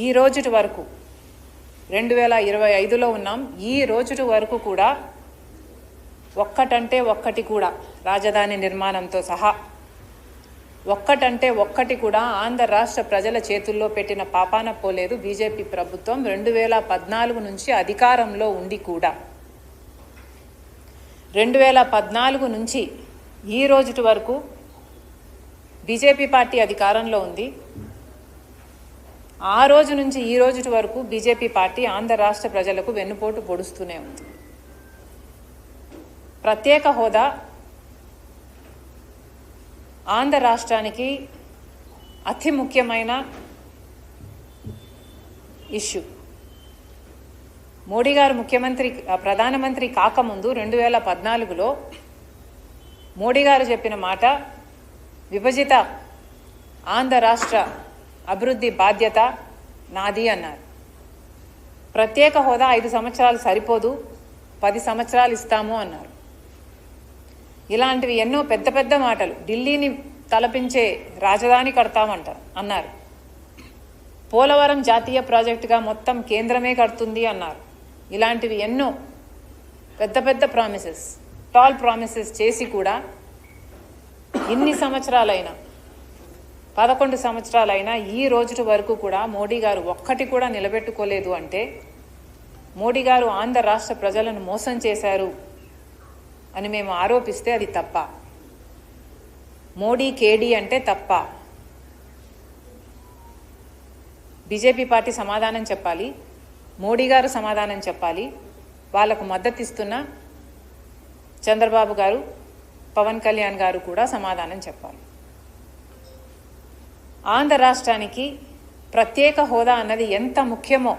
ఈ రోజుటి వరకు 2025లో ఉన్నాం. ఈ రోజుటి వరకు కూడా ఒక్కటంటే ఒక్కటి కూడా రాజధాని నిర్మాణంతో సహా ఒక్కటంటే ఒక్కటి కూడా ఆంధ్ర రాష్ట్ర ప్రజల చేతుల్లో పెట్టిన పాపాన పోలేదు. బీజేపీ ప్రభుత్వం 2014 నుంచి అధికారంలో ఉండి కూడా 2014 నుంచి ఈ రోజుటి వరకు బీజేపీ పార్టీ అధికారంలో ఉంది. ఆ రోజు నుంచి ఈ రోజుటి వరకు బీజేపీ పార్టీ ఆంధ్ర రాష్ట్ర ప్రజలకు వెన్నుపోటు పొడుస్తూనే ఉంది. ప్రత్యేక హోదా ఆంధ్ర రాష్ట్రానికి అతి ముఖ్యమైన ఇష్యూ. మోడీ గారు ప్రధానమంత్రి కాకముందు 2014లో మోడీ గారు చెప్పిన మాట, విభజిత ఆంధ్ర రాష్ట్ర అభివృద్ధి బాధ్యత నాది అన్నారు. ప్రత్యేక హోదా 5 సంవత్సరాలు సరిపోదు, 10 సంవత్సరాలు ఇస్తాము అన్నారు. ఇలాంటివి ఎన్నో పెద్ద పెద్ద మాటలు. ఢిల్లీని తలపించే రాజధాని కడతామంటారు అన్నారు. పోలవరం జాతీయ ప్రాజెక్టుగా మొత్తం కేంద్రమే కడుతుంది అన్నారు. ఇలాంటివి ఎన్నో పెద్ద పెద్ద ప్రామిసెస్, టాల్ ప్రామిసెస్ చేసి కూడా ఇన్ని సంవత్సరాలైనా 11 సంవత్సరాలైనా ఈ రోజుటి వరకు కూడా మోడీ గారు ఒక్కటి కూడా నిలబెట్టుకోలేదు అంటే మోడీ గారు ఆంధ్ర రాష్ట్ర ప్రజలను మోసం చేశారు అని మేము ఆరోపిస్తే అది తప్ప. మోడీ కేడీ అంటే తప్ప. బీజేపీ పార్టీ సమాధానం చెప్పాలి, మోడీ గారు సమాధానం చెప్పాలి, వాళ్లకు మద్దతు ఇస్తున్న చంద్రబాబు గారు, పవన్ కళ్యాణ్ గారు కూడా సమాధానం చెప్పాలి. ఆంధ్ర రాష్ట్రానికి ప్రత్యేక హోదా అన్నది ఎంత ముఖ్యమో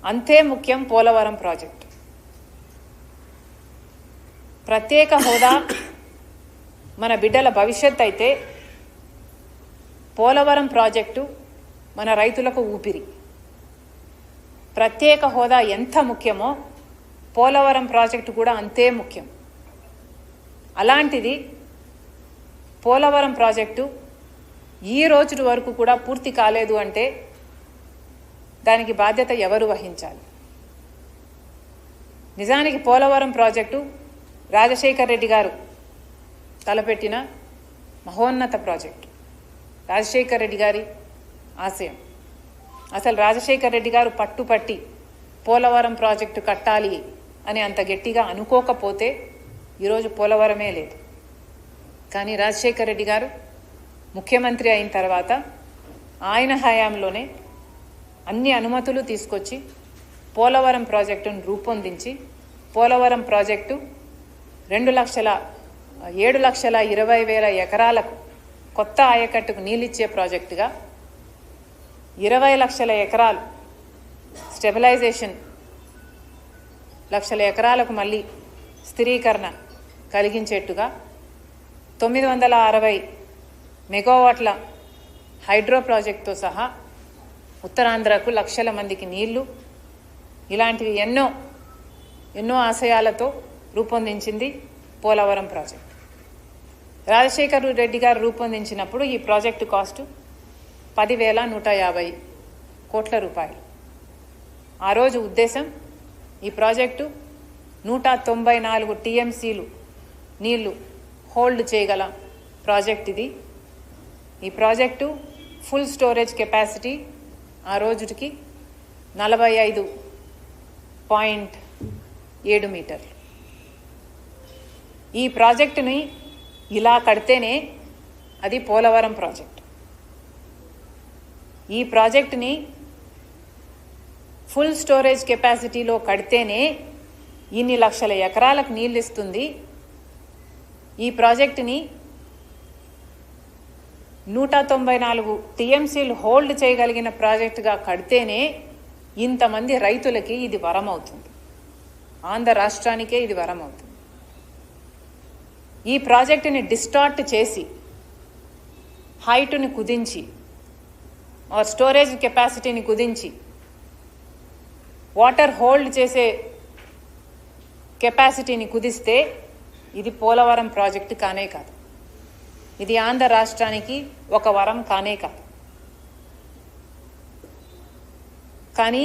అంతే ముఖ్యం పోలవరం ప్రాజెక్టు. ప్రత్యేక హోదా మన బిడ్డల భవిష్యత్ అయితే పోలవరం ప్రాజెక్టు మన రైతులకు ఊపిరి. ప్రత్యేక హోదా ఎంత ముఖ్యమో పోలవరం ప్రాజెక్టు కూడా అంతే ముఖ్యం. అలాంటిది పోలవరం ప్రాజెక్టు ఈ రోజు వరకు కూడా పూర్తి కాలేదు అంటే దానికి బాధ్యత ఎవరు వహించాలి? నిజానికి పోలవరం ప్రాజెక్టు రాజశేఖర్ రెడ్డి గారు తలపెట్టిన మహోన్నత ప్రాజెక్టు. రాజశేఖర్ రెడ్డి గారి ఆశయం. అసలు రాజశేఖర్ రెడ్డి గారు పట్టుపట్టి పోలవరం ప్రాజెక్టు కట్టాలి అని అంత గట్టిగా అనుకోకపోతే ఈరోజు పోలవరమే లేదు. కానీ రాజశేఖర్ రెడ్డి గారు ముఖ్యమంత్రి అయిన తర్వాత ఆయన హయాంలోనే అన్ని అనుమతులు తీసుకొచ్చి పోలవరం ప్రాజెక్టును రూపొందించి పోలవరం ప్రాజెక్టు 7,20,000 ఎకరాలకు కొత్త ఆయకట్టుకు నీళ్ళిచ్చే ప్రాజెక్టుగా 20 లక్షల ఎకరాలు స్టెబిలైజేషన్, 1 లక్షల ఎకరాలకు మళ్ళీ స్థిరీకరణ కలిగించేట్టుగా 960 మెగావాట్ల హైడ్రో ప్రాజెక్టుతో సహా ఉత్తరాంధ్రకు లక్షల మందికి నీళ్లు, ఇలాంటివి ఎన్నో ఆశయాలతో రూపొందించింది పోలవరం ప్రాజెక్టు. రాజశేఖర్ రెడ్డి గారు రూపొందించినప్పుడు ఈ ప్రాజెక్టు కాస్టు 10,150 కోట్ల రూపాయలు. ఆ రోజు ఉద్దేశం ఈ ప్రాజెక్టు 194 టీఎంసీలు నీళ్లు హోల్డ్ చేయగల ప్రాజెక్ట్ ఇది. ఈ ప్రాజెక్టు ఫుల్ స్టోరేజ్ కెపాసిటీ ఆ రోజుకి 45.7 మీటర్లు. ఈ ప్రాజెక్టుని ఇలా కడితేనే అది పోలవరం ప్రాజెక్టు. ఈ ప్రాజెక్టుని ఫుల్ స్టోరేజ్ కెపాసిటీలో కడితేనే ఇన్ని లక్షల ఎకరాలకు నీళ్ళు ఇస్తుంది. ఈ ప్రాజెక్టుని 194 టీఎంసీలు హోల్డ్ చేయగలిగిన ప్రాజెక్టుగా కడితేనే ఇంతమంది రైతులకి ఇది వరం అవుతుంది. ఆంధ్ర రాష్ట్రానికే ఇది వరం అవుతుంది. ఈ ప్రాజెక్టుని డిస్టార్ట్ చేసి హైటుని కుదించి స్టోరేజ్ కెపాసిటీని కుదించి వాటర్ హోల్డ్ చేసే కెపాసిటీని కుదిస్తే ఇది పోలవరం ప్రాజెక్టు కానే కాదు. ఇది ఆంధ్ర రాష్ట్రానికి ఒక వరం కానే కాదు. కానీ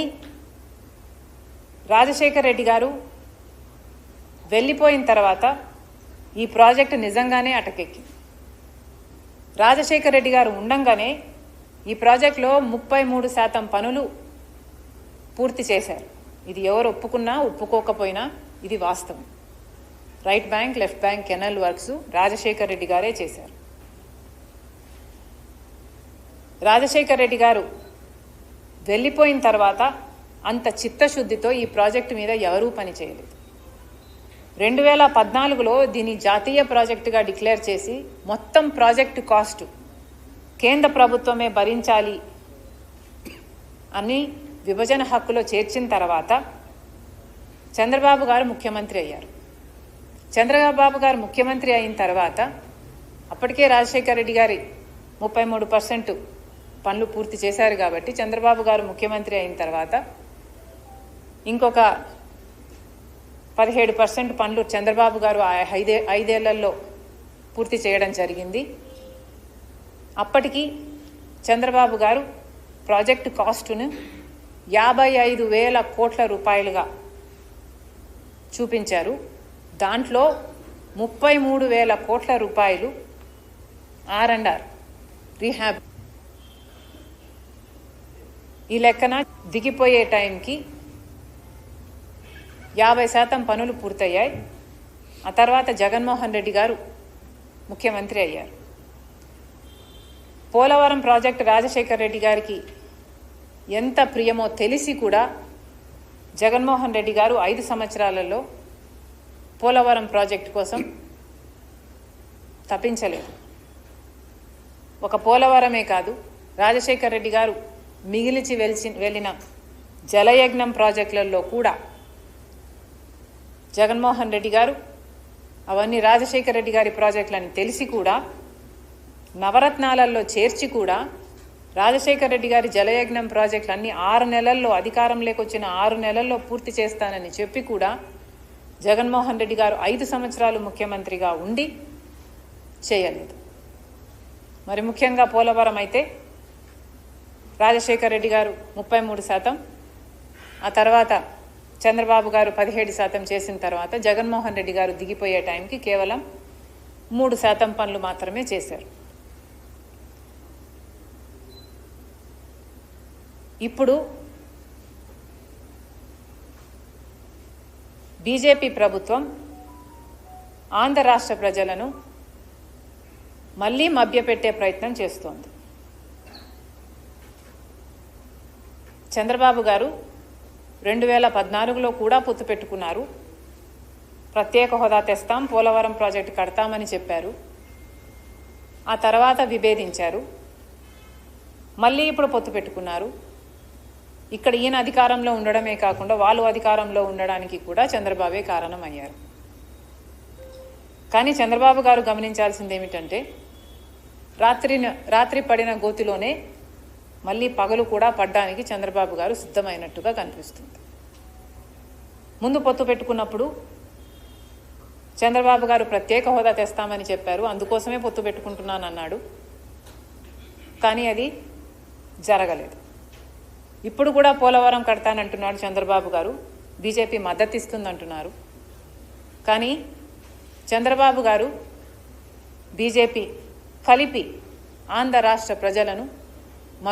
రాజశేఖర్ రెడ్డి గారు వెళ్ళిపోయిన తర్వాత ఈ ప్రాజెక్టు నిజంగానే అటకెక్కింది. రాజశేఖర్ రెడ్డి గారు ఉండంగానే ఈ ప్రాజెక్టులో 33% పనులు పూర్తి చేశారు. ఇది ఎవరు ఒప్పుకున్నా ఒప్పుకోకపోయినా ఇది వాస్తవం. Right bank, left bank canal works Rajasekhar Reddy గారే చేశారు. రాజశేఖర్ రెడ్డి గారు వెళ్ళిపోయిన తర్వాత అంత చిత్తశుద్ధితో ఈ ప్రాజెక్టు మీద ఎవరూ పని చేయలేదు. 2014లో దీన్ని జాతీయ ప్రాజెక్టుగా డిక్లేర్ చేసి మొత్తం ప్రాజెక్టు కాస్టు కేంద్ర ప్రభుత్వమే భరించాలి అని విభజన హక్కులో చేర్చిన తర్వాత చంద్రబాబు గారు ముఖ్యమంత్రి అయ్యారు. చంద్రబాబు గారు ముఖ్యమంత్రి అయిన తర్వాత అప్పటికే రాజశేఖర్ రెడ్డి గారి 33% పనులు పూర్తి చేశారు కాబట్టి చంద్రబాబు గారు ముఖ్యమంత్రి అయిన తర్వాత ఇంకొక 17% పనులు చంద్రబాబు గారు ఐదేళ్లలో పూర్తి చేయడం జరిగింది. అప్పటికి చంద్రబాబు గారు ప్రాజెక్టు కాస్టును 55,000 కోట్ల రూపాయలుగా చూపించారు. దాంట్లో 33,000 కోట్ల రూపాయలు R&R రీహాబ్. ఈ లెక్కన దిగిపోయే టైంకి 50% పనులు పూర్తయ్యాయి. ఆ తర్వాత జగన్మోహన్ రెడ్డి గారు ముఖ్యమంత్రి అయ్యారు. పోలవరం ప్రాజెక్టు రాజశేఖర్ రెడ్డి గారికి ఎంత ప్రియమో తెలిసి కూడా జగన్మోహన్ రెడ్డి గారు 5 సంవత్సరాలలో పోలవరం ప్రాజెక్టు కోసం తప్పించలేదు. ఒక పోలవరమే కాదు, రాజశేఖర్ రెడ్డి గారు మిగిలిచి వెళ్ళిన జలయజ్ఞం ప్రాజెక్టులలో కూడా జగన్మోహన్ రెడ్డి గారు అవన్నీ రాజశేఖర్ రెడ్డి గారి ప్రాజెక్టులని తెలిసి కూడా నవరత్నాలలో చేర్చి కూడా రాజశేఖర్ రెడ్డి గారి జలయజ్ఞం ప్రాజెక్టులన్నీ 6 నెలల్లో అధికారంలోకి వచ్చిన 6 నెలల్లో పూర్తి చేస్తానని చెప్పి కూడా జగన్మోహన్ రెడ్డి గారు 5 సంవత్సరాలు ముఖ్యమంత్రిగా ఉండి చేయలేదు. మరి ముఖ్యంగా పోలవరం అయితే రాజశేఖర్ రెడ్డి గారు 33%, ఆ తర్వాత చంద్రబాబు గారు 17% చేసిన తర్వాత జగన్మోహన్ రెడ్డి గారు దిగిపోయే టైంకి కేవలం 3% పనులు మాత్రమే చేశారు. ఇప్పుడు బీజేపీ ప్రభుత్వం ఆంధ్ర రాష్ట్ర ప్రజలను మళ్ళీ మభ్యపెట్టే ప్రయత్నం చేస్తోంది. చంద్రబాబు గారు 2014లో కూడా పొత్తు పెట్టుకున్నారు. ప్రత్యేక హోదా తెస్తాం, పోలవరం ప్రాజెక్టు కడతామని చెప్పారు. ఆ తర్వాత విభేదించారు. మళ్ళీ ఇప్పుడు పొత్తు పెట్టుకున్నారు. ఇక్కడ ఈయన అధికారంలో ఉండడమే కాకుండా వాళ్ళు అధికారంలో ఉండడానికి కూడా చంద్రబాబే కారణం అయ్యారు. కానీ చంద్రబాబు గారు గమనించాల్సింది ఏమిటంటే రాత్రి పడిన గోతిలోనే మళ్ళీ పగలు కూడా పడ్డానికి చంద్రబాబు గారు సిద్ధమైనట్టుగా కనిపిస్తుంది. ముందు పొత్తు పెట్టుకున్నప్పుడు చంద్రబాబు గారు ప్రత్యేక హోదా తెస్తామని చెప్పారు, అందుకోసమే పొత్తు పెట్టుకుంటున్నానన్నాడు. కానీ అది జరగలేదు. ఇప్పుడు కూడా పోలవరం కడతానంటున్నాడు చంద్రబాబు గారు, బీజేపీ మద్దతు ఇస్తుందంటున్నారు. కానీ చంద్రబాబు గారు బీజేపీ కలిపి ఆంధ్ర రాష్ట్ర ప్రజలను